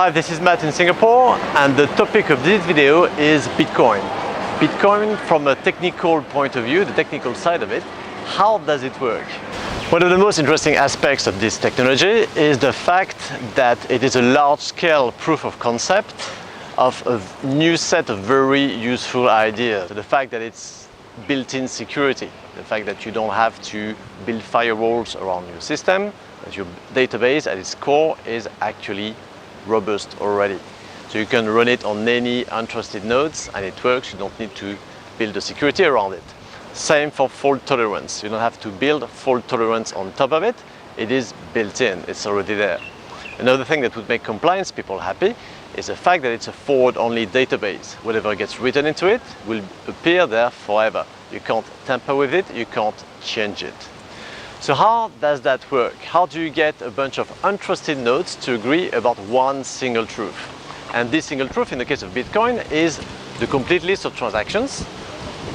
Hi, this is Matt in Singapore, and the topic of this video is Bitcoin. Bitcoin from a technical point of view, the technical side of it. How does it work? One of the most interesting aspects of this technology is the fact that it is a large-scale proof of concept of a new set of very useful ideas. The fact that it's built-in security, the fact that you don't have to build firewalls around your system, that your database at its core is actually robust already. So you can run it on any untrusted nodes and it works. You don't need to build the security around it. Same for fault tolerance. You don't have to build fault tolerance on top of it. It is built in, it's already there. Another thing that would make compliance people happy is the fact that it's a forward-only database. Whatever gets written into it will appear there forever. You can't tamper with it, you can't change it. So how does that work? How do you get a bunch of untrusted nodes to agree about one single truth? And this single truth, in the case of Bitcoin, is the complete list of transactions,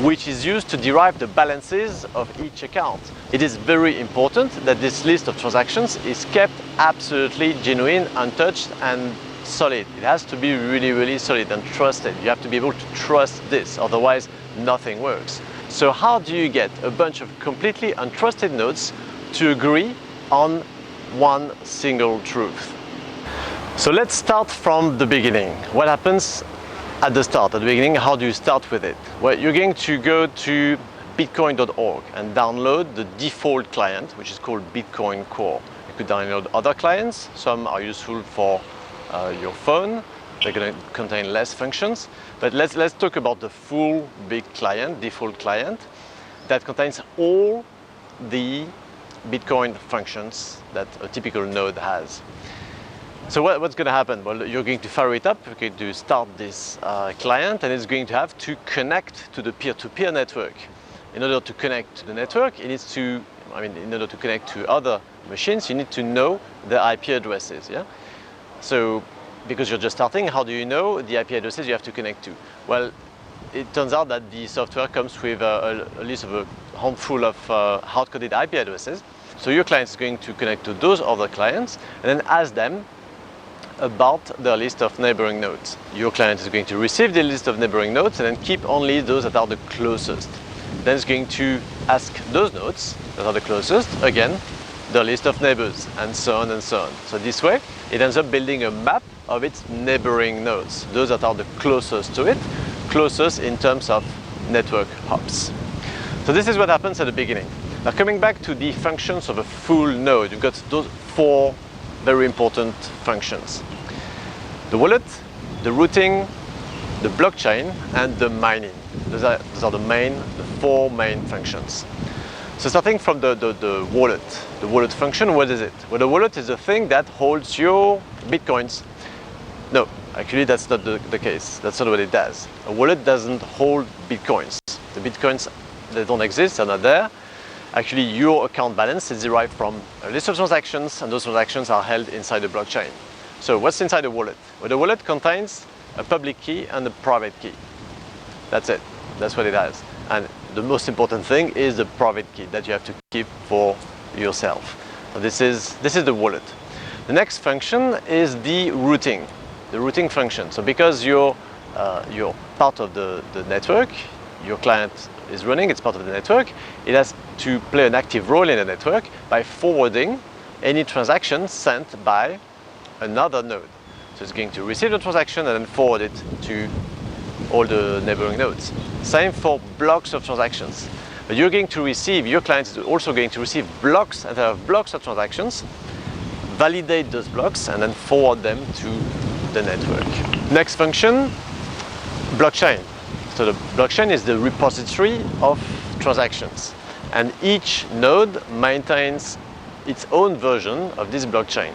which is used to derive the balances of each account. It is very important that this list of transactions is kept absolutely genuine, untouched, and solid. It has to be really, really solid and trusted. You have to be able to trust this, otherwise nothing works. So how do you get a bunch of completely untrusted nodes to agree on one single truth? So let's start from the beginning. What happens at the start, at the beginning? How do you start with it? Well, you're going to go to bitcoin.org and download the default client, which is called Bitcoin Core. You could download other clients. Some are useful for your phone. They're going to contain less functions. But let's talk about the full big client, default client, that contains all the Bitcoin functions that a typical node has. So what's going to happen? Well, you're going to fire it up, you're going to start this client, and it's going to have to connect to the peer-to-peer network. In order to connect to the network, in order to connect to other machines, you need to know the IP addresses. Yeah. So, because you're just starting, how do you know the IP addresses you have to connect to? Well, it turns out that the software comes with a list of a handful of hard-coded IP addresses. So your client is going to connect to those other clients and then ask them about their list of neighboring nodes. Your client is going to receive the list of neighboring nodes and then keep only those that are the closest. Then it's going to ask those nodes that are the closest, again, the list of neighbors, and so on and so on. So this way, it ends up building a map of its neighboring nodes, those that are the closest to it, closest in terms of network hops. So this is what happens at the beginning. Now coming back to the functions of a full node, you've got those four very important functions. The wallet, the routing, the blockchain, and the mining. Those are the four main functions. So starting from the wallet function, what is it? Well, the wallet is the thing that holds your Bitcoins. No, actually that's not the case. That's not what it does. A wallet doesn't hold Bitcoins. The Bitcoins, they don't exist, they're not there. Actually, your account balance is derived from a list of transactions, and those transactions are held inside the blockchain. So what's inside the wallet? Well, the wallet contains a public key and a private key. That's it. That's what it has. And the most important thing is the private key that you have to keep for yourself. So this is the wallet. The next function is the routing function. So because you're part of the network, your client is running, it's part of the network, it has to play an active role in the network by forwarding any transaction sent by another node. So it's going to receive the transaction and then forward it to all the neighboring nodes. Same for blocks of transactions. But your client is also going to receive blocks and have blocks of transactions, validate those blocks, and then forward them to the network. Next function, blockchain. So the blockchain is the repository of transactions. And each node maintains its own version of this blockchain.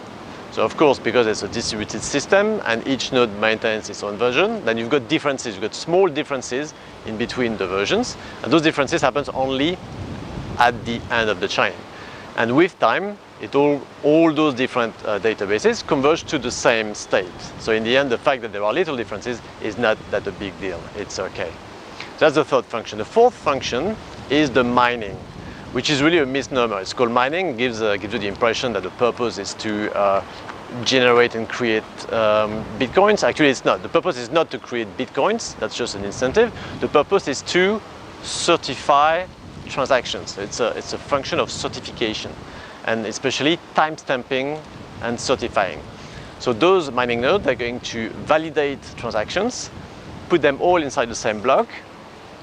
So of course, because it's a distributed system and each node maintains its own version, then you've got differences, you've got small differences in between the versions. And those differences happen only at the end of the chain. And with time, all those different databases converge to the same state. So in the end, the fact that there are little differences is not that a big deal. It's okay. So that's the third function. The fourth function is the mining, which is really a misnomer. It's called mining. It gives you the impression that the purpose is to generate and create bitcoins. Actually, it's not. The purpose is not to create bitcoins. That's just an incentive. The purpose is to certify transactions. It's a function of certification, and especially timestamping and certifying. So those mining nodes are going to validate transactions, put them all inside the same block.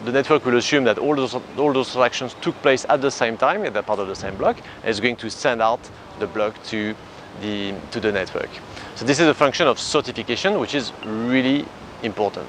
The network will assume that all those transactions took place at the same time, and they're part of the same block, and it's going to send out the block to the network. So this is a function of certification, which is really important.